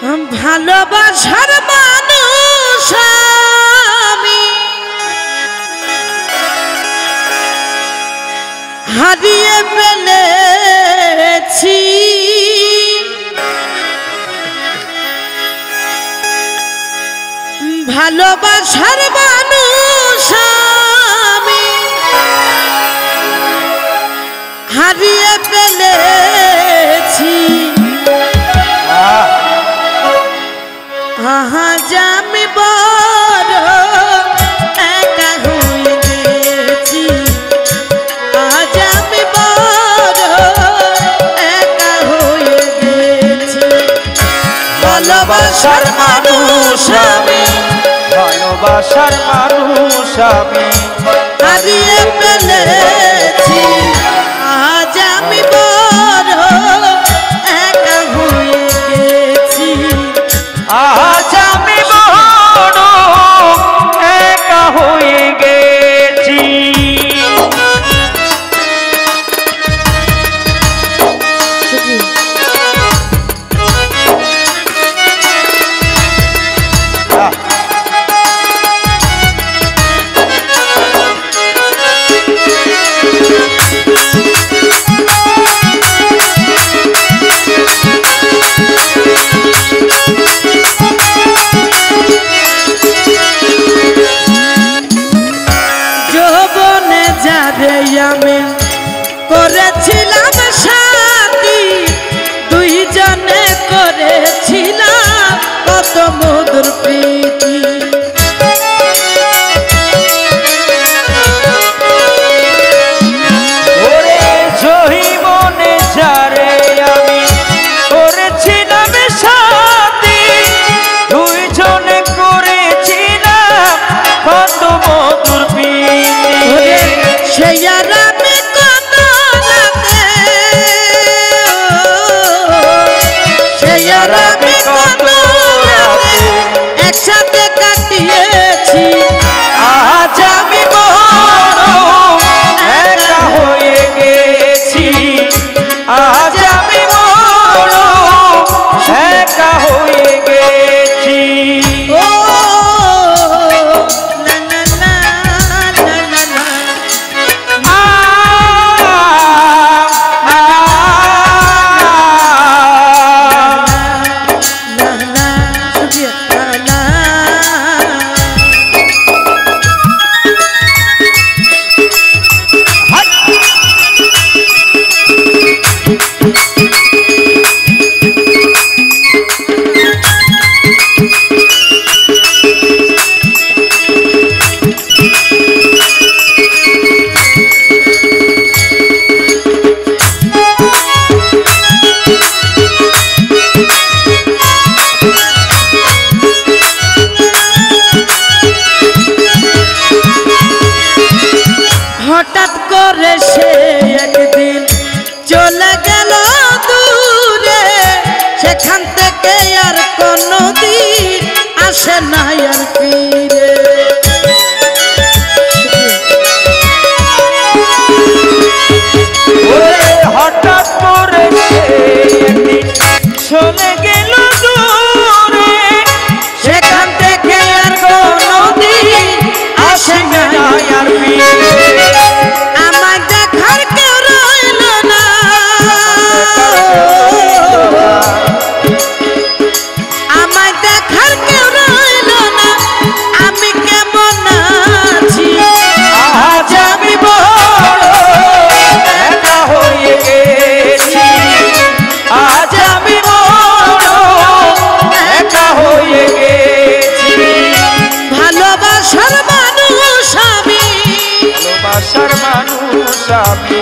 ভালোবাসার মানুষ আমি হারিয়ে ফেলেছি। ভালোবাসার মানুষ আমি হারিয়ে ফেলেছি। আজ আমি বড় একা হয়ে গেছি। আজ আমি বড় একা হয়ে গেছি। ভালোবাসার মানুষ আমি ভালোবাসার মানুষ আমি হারিয়ে ফেলেছি। আজ আমি বড় একা হয়ে গেছি। আজ আমি বড় একা হয়ে গেছি। আমি করেছিলাম সাথী, দুইজনে করেছিলাম কত মধুর প্রীতি। ওরে জহিমনে যারে আমি করেছিলাম সাথী, দুইজনে করেছিলাম কত মধুর প্রীতি। সেই আর আমি কত রাতে, সেই আর আমি কত রাতে একসাথে কাটিয়েছি। আজ আমি বড় একা হয়ে গেছি। আজ আমি বড় একা হয়ে গেছি। ও না না না না না না হঠাৎ করে সে একদিন চলে গেল দূরে, সেখান থেকে আর কোনোদিন আসে না আর ফিরে। হঠাৎ করে সে একদিন চলে গেল দূরে, সেখান থেকে আর কোনোদিন আসে না আর ফিরে। আমায় দেখার কেউ রইল না, আমায় দেখার কেউ রইল না, আমি কেমন আছি। আজ আমি বড় একা হয়ে গেছি। আজ আমি বড় একা হয়ে গেছি। ভালোবাসার মানুষ আমি ভালোবাসার মানুষ আমি